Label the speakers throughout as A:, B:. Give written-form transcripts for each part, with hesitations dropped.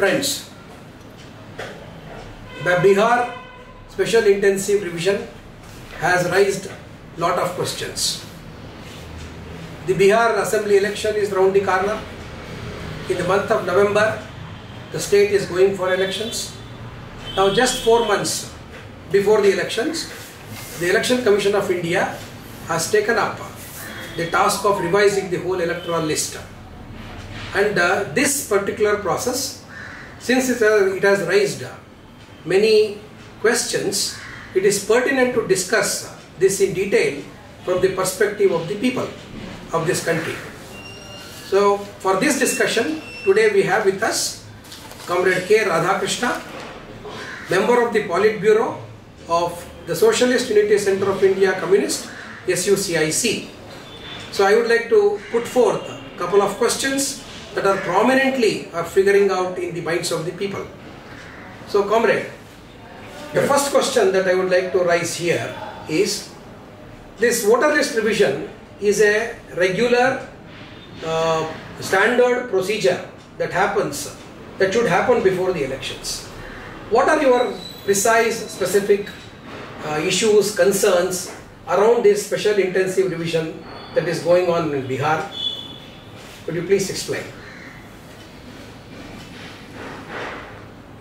A: Friends, the Bihar Special Intensive Revision has raised lot of questions. The Bihar Assembly election is round the corner. In the month of November, the state is going for elections. Now just 4 months before the elections, the Election Commission of India has taken up the task of revising the whole electoral list. And this particular process, since it has raised many questions, it is pertinent to discuss this in detail from the perspective of the people of this country. So for this discussion, today we have with us Comrade K Radhakrishna, member of the Politburo of the Socialist Unity Center of India Communist, SUCI. So I would like to put forth a couple of questions that are prominently figuring out in the minds of the people. So comrade, the first question that I would like to raise here is, this voter list revision is a regular standard procedure that should happen before the elections. What are your precise, specific issues, concerns around this special intensive revision that is going on in Bihar? Could you please explain?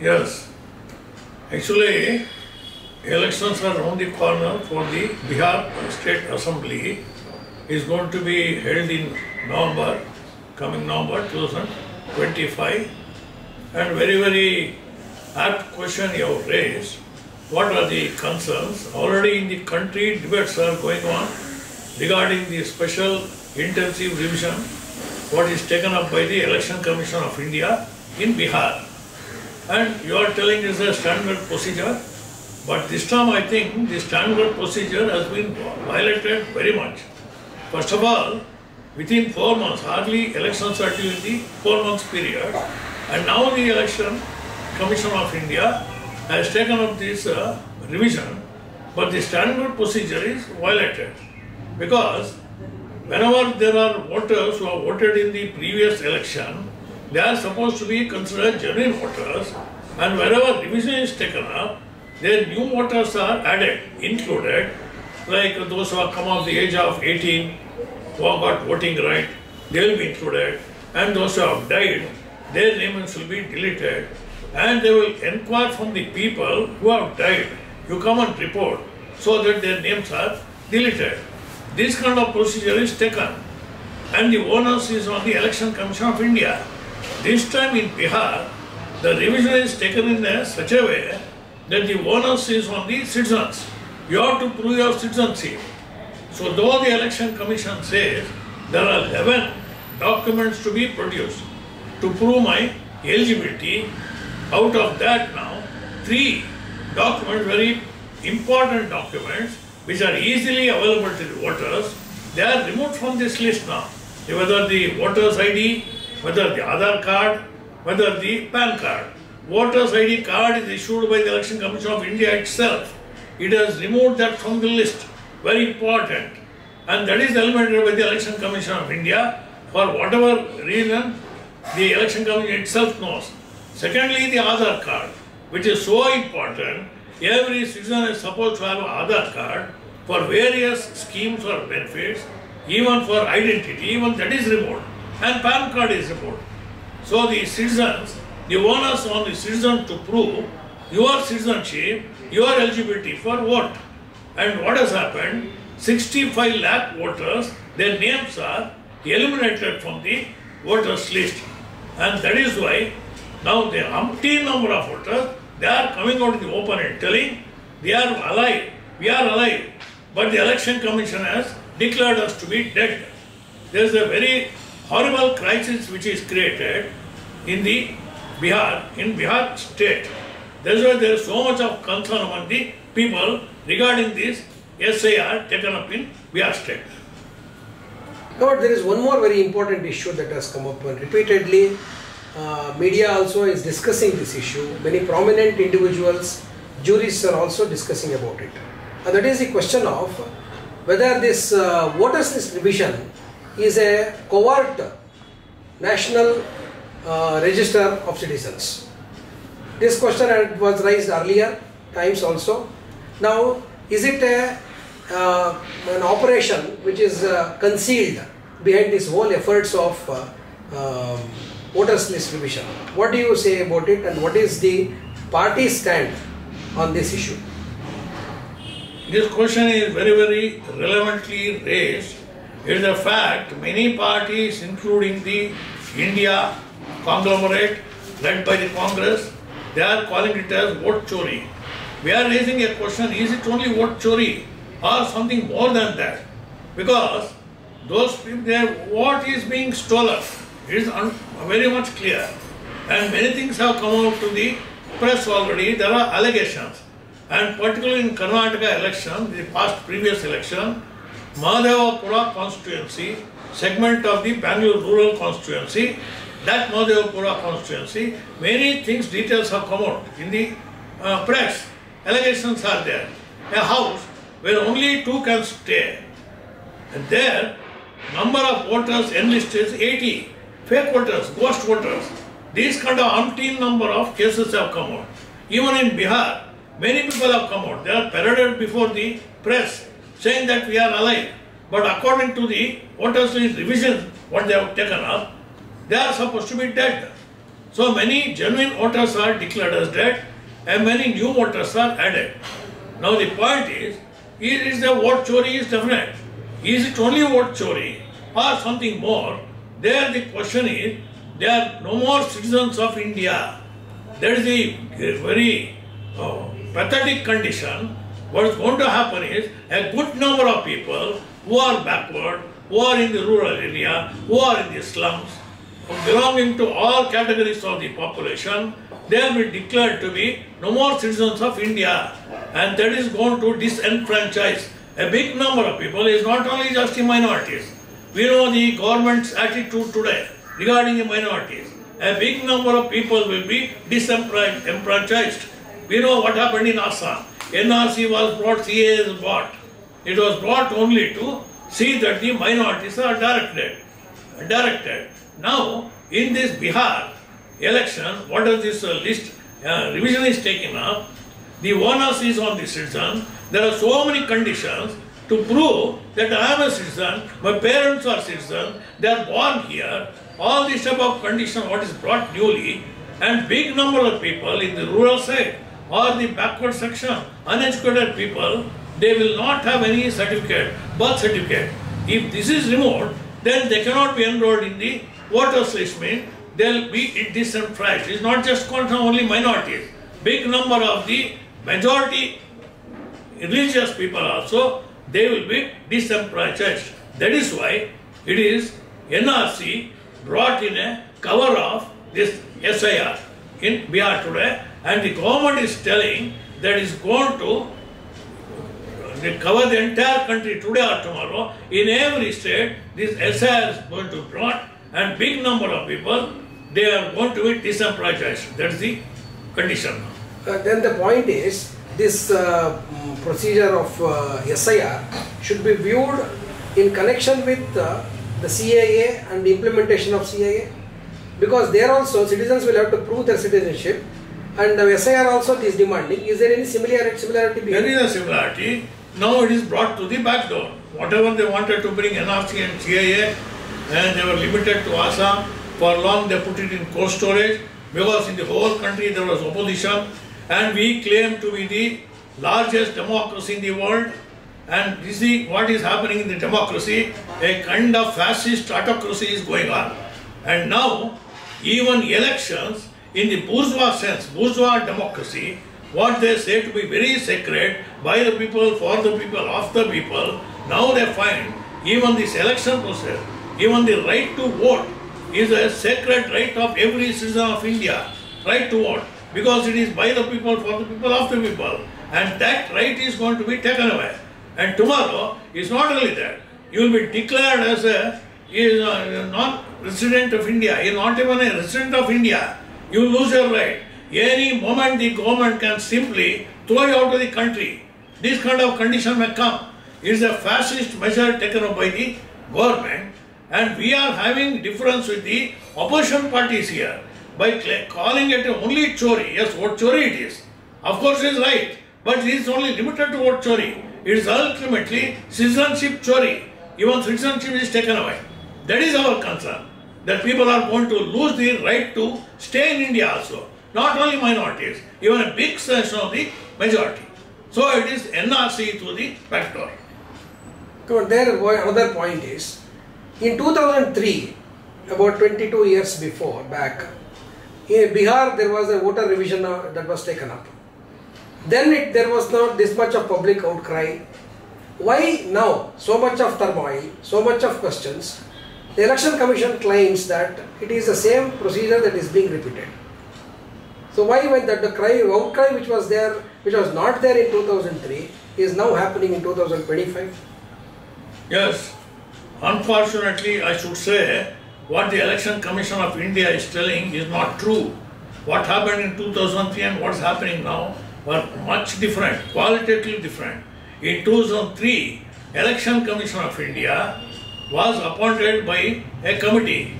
B: Yes, actually elections are around the corner for the Bihar State Assembly. Is going to be held in November, coming November 2025, and very apt question you have raised. What are the concerns? Already in the country debates are going on regarding the special intensive revision what is taken up by the Election Commission of India in Bihar. And you are telling it's a standard procedure, but this time I think the standard procedure has been violated very much. First of all, within 4 months, hardly elections are due in the 4 months period, and now the Election Commission of India has taken up this revision, but the standard procedure is violated, because whenever there are voters who have voted in the previous election, they are supposed to be considered genuine voters, and wherever revision is taken up, their new voters are added, included, like those who have come of the age of 18, who have got voting right, they will be included, and those who have died, their names will be deleted, and they will inquire from the people who have died. You come and report so that their names are deleted. This kind of procedure is taken, and the onus is on the Election Commission of India. This time in Bihar, the revision is taken in such a way that the onus is on the citizens. You have to prove your citizenship. So though the Election Commission says there are 11 documents to be produced to prove my eligibility, out of that now 3 documents, very important documents, which are easily available to the voters, they are removed from this list now. Whether the voter's ID, whether the Aadhaar card, whether the PAN card. Voter's ID card is issued by the Election Commission of India itself. It has removed that from the list. Very important. And that is eliminated by the Election Commission of India for whatever reason the Election Commission itself knows. Secondly, the Aadhaar card, which is so important. Every citizen is supposed to have an Aadhaar card for various schemes or benefits, even for identity, even that is removed. And PAN card is removed. So the citizens, the onus on the citizen to prove your citizenship, your eligibility for vote. And what has happened? 65 lakh voters, their names are eliminated from the voters list. And that is why now the umpteen number of voters, they are coming out in the open and telling they are alive, we are alive. But the Election Commission has declared us to be dead. There is a very horrible crisis which is created in the Bihar state. That's why there is so much of concern among the people regarding this SIR taken up in Bihar state.
A: But there is one more very important issue that has come up repeatedly. Media also is discussing this issue. Many prominent individuals, jurists are also discussing about it. And that is the question of whether this voters list revision is a covert national register of citizens. This question was raised earlier times also. Now, is it an operation which is concealed behind this whole efforts of voters list revision? What do you say about it, and what is the party stand on this issue?
B: This question is very, very relevantly raised. It is a fact many parties, including the India conglomerate led by the Congress, they are calling it as vote chori. We are raising a question, is it only vote chori or something more than that? Because those people, their vote is being stolen. It is very much clear. And many things have come out to the press already. There are allegations. And particularly in Karnataka election, the previous election, Mahadevapura constituency, segment of the Bangalore rural constituency, that Mahadevapura constituency, many things, details have come out in the press. Allegations are there. A house where only 2 can stay. And there, number of voters enlisted is 80. Fake voters, ghost voters. These kind of umpteen number of cases have come out. Even in Bihar, many people have come out. They are paraded before the press saying that we are alive. But according to the voters list revision, what they have taken up, they are supposed to be dead. So many genuine voters are declared as dead and many new voters are added. Now the point is the vote chori is definite. Is it only vote chori or something more? There the question is, they are no more citizens of India. That is the very pathetic condition. What is going to happen is a good number of people who are backward, who are in the rural area, who are in the slums, belonging to all categories of the population, they will be declared to be no more citizens of India. And that is going to disenfranchise a big number of people. Is not only just the minorities. We know the government's attitude today regarding the minorities. A big number of people will be disenfranchised. We know what happened in Assam. NRC was brought, CA is brought. It was brought only to see that the minorities are directed. Now, in this Bihar election, what is this list revision is taken up, the onus is on the citizen. There are so many conditions to prove that I am a citizen, my parents are citizens, they are born here. All these type of conditions, what is brought newly, and big number of people in the rural side or the backward section, uneducated people, they will not have any certificate, birth certificate. If this is removed, then they cannot be enrolled in the voters list. Means they will be disenfranchised. It is not just concern only minorities. Big number of the majority religious people also, they will be disenfranchised. That is why it is NRC brought in a cover of this SIR in Bihar today, and the government is telling that is going to cover the entire country today or tomorrow. In every state, this SIR is going to be brought, and big number of people, they are going to be disenfranchised. That is the condition.
A: Then the point is, this procedure of SIR should be viewed in connection with the CAA and the implementation of CAA, because there also citizens will have to prove their citizenship, and the SIR also is demanding. Is there any similarity?
B: There is a similarity. Now it is brought to the back door. Whatever they wanted to bring NRC and CAA, and they were limited to Assam. For long they put it in cold storage, because in the whole country there was opposition, and we claim to be the largest democracy in the world. And you see what is happening in the democracy, a kind of fascist autocracy is going on. And now, even elections in the bourgeois sense, bourgeois democracy, what they say to be very sacred, by the people, for the people, of the people, now they find even this election process, even the right to vote is a sacred right of every citizen of India, right to vote, because it is by the people, for the people, of the people. And that right is going to be taken away. And tomorrow, it's not only that, you will be declared as a non-resident of India, you are not even a resident of India, you lose your right. Any moment the government can simply throw you out of the country. This kind of condition may come. It is a fascist measure taken up by the government, and we are having difference with the opposition parties here. by calling it only chori. Yes, vote chori it is. Of course it is right, but it is only limited to vote chori. It is ultimately citizenship chori. Even citizenship is taken away. That is our concern. That people are going to lose the right to stay in India also. Not only minorities, even a big section of the majority. So it is NRC to the back door.
A: There another point is, in 2003, about 22 years before, back, in Bihar there was a voter revision that was taken up. Then there was not this much of public outcry. Why now so much of turmoil, so much of questions? The Election Commission claims that it is the same procedure that is being repeated. So why when the outcry which was there, which was not there in 2003, is now happening in 2025?
B: Yes, unfortunately I should say what the Election Commission of India is telling is not true. What happened in 2003 and what is happening now were much different, qualitatively different. In 2003, Election Commission of India was appointed by a committee,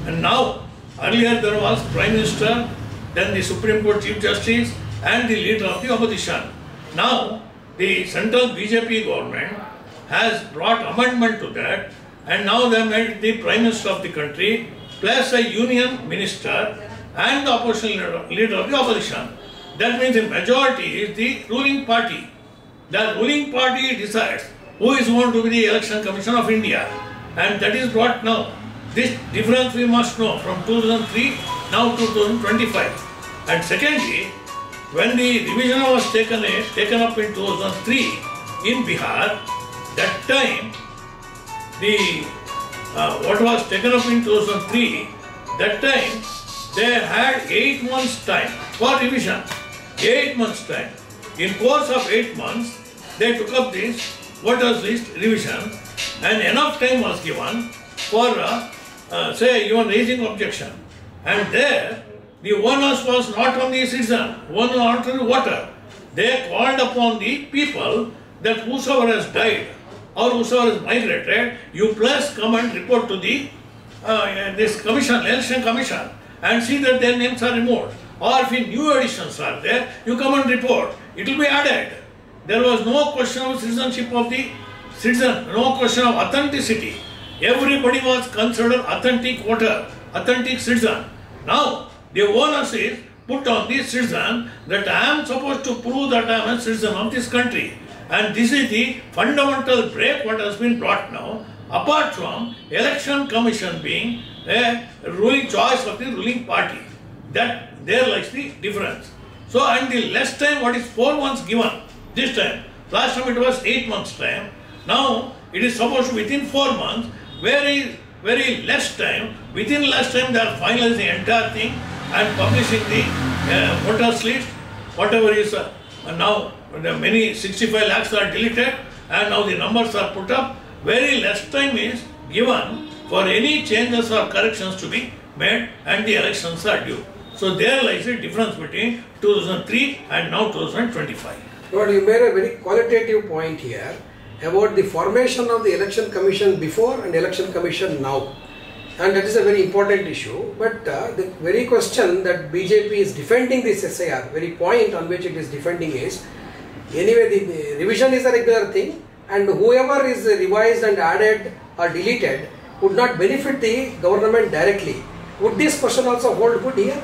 B: and now earlier there was Prime Minister, then the Supreme Court Chief Justice and the leader of the opposition. Now the central BJP government has brought amendment to that, and now they made the Prime Minister of the country plus a union minister and the opposition leader of the opposition. That means the majority is the ruling party. The ruling party decides who is going to be the Election Commission of India, and that is brought now. This difference we must know from 2003 now to 2025. And secondly, when the revision was taken up in 2003 in Bihar, that time what was taken up in 2003, that time they had 8 months time for revision. 8 months time. In course of 8 months, they took up this voters list revision, and enough time was given for say even raising objection. And there the onus was not on the citizen, onus not on the voter. They called upon the people that whosoever has died or whosoever has migrated, you plus come and report to the this commission, Election Commission, and see that their names are removed. Or if new additions are there, you come and report. It will be added. There was no question of citizenship of the citizen, no question of authenticity. Everybody was considered authentic voter, authentic citizen. Now, the onus is put on the citizen that I am supposed to prove that I am a citizen of this country. And this is the fundamental break what has been brought now, apart from Election Commission being a ruling choice of the ruling party. That there lies the difference. So, and the less time, what is 4 months given this time. Last time it was 8 months time. Now it is supposed to within 4 months, very less time. Within less time they are finalizing the entire thing and publishing the voters list. Whatever is now the many 65 lakhs are deleted and now the numbers are put up. Very less time is given for any changes or corrections to be made, and the elections are due. So there lies a difference between 2003 and now 2025.
A: But you made a very qualitative point here about the formation of the Election Commission before and Election Commission now. And that is a very important issue. But the very question that BJP is defending this SIR, very point on which it is defending is, anyway the revision is a regular thing, and whoever is revised and added or deleted would not benefit the government directly. Would this question also hold good here?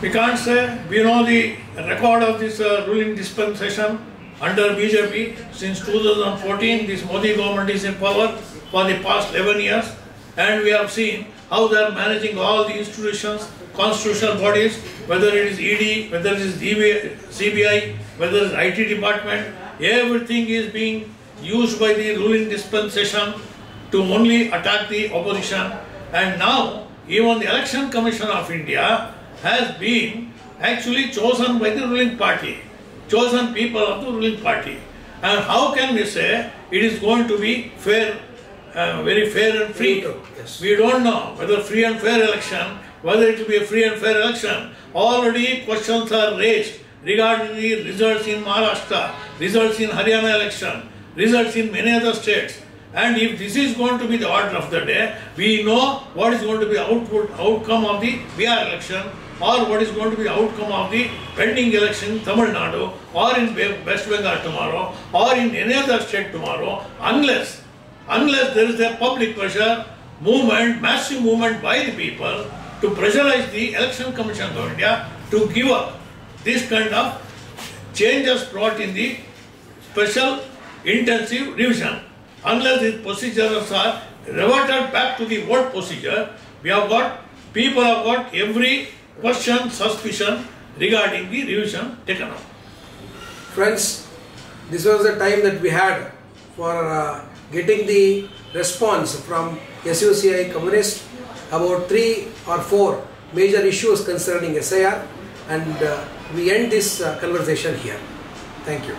B: We can't say. We know the record of this ruling dispensation under BJP. Since 2014, this Modi government is in power for the past 11 years, and we have seen how they are managing all the institutions, constitutional bodies, whether it is ED, whether it is CBI, whether it is IT department. Everything is being used by the ruling dispensation to only attack the opposition. And now even the Election Commission of India has been actually chosen by the ruling party, chosen people of the ruling party. And how can we say it is going to be fair, very fair and free?
A: Yes.
B: We don't know whether free and fair election, whether it will be a free and fair election. Already questions are raised regarding the results in Maharashtra, results in Haryana election, results in many other states. And if this is going to be the order of the day, we know what is going to be the outcome of the Bihar election, or what is going to be the outcome of the pending election in Tamil Nadu, or in West Bengal tomorrow, or in any other state tomorrow, unless there is a public pressure movement, massive movement by the people to pressurize the Election Commission of India to give up this kind of changes brought in the special intensive revision. Unless these procedures are reverted back to the old procedure, people have got every question, suspicion regarding the revision taken up.
A: Friends, this was the time that we had for getting the response from SUCI Communist about 3 or 4 major issues concerning SIR, and we end this conversation here. Thank you.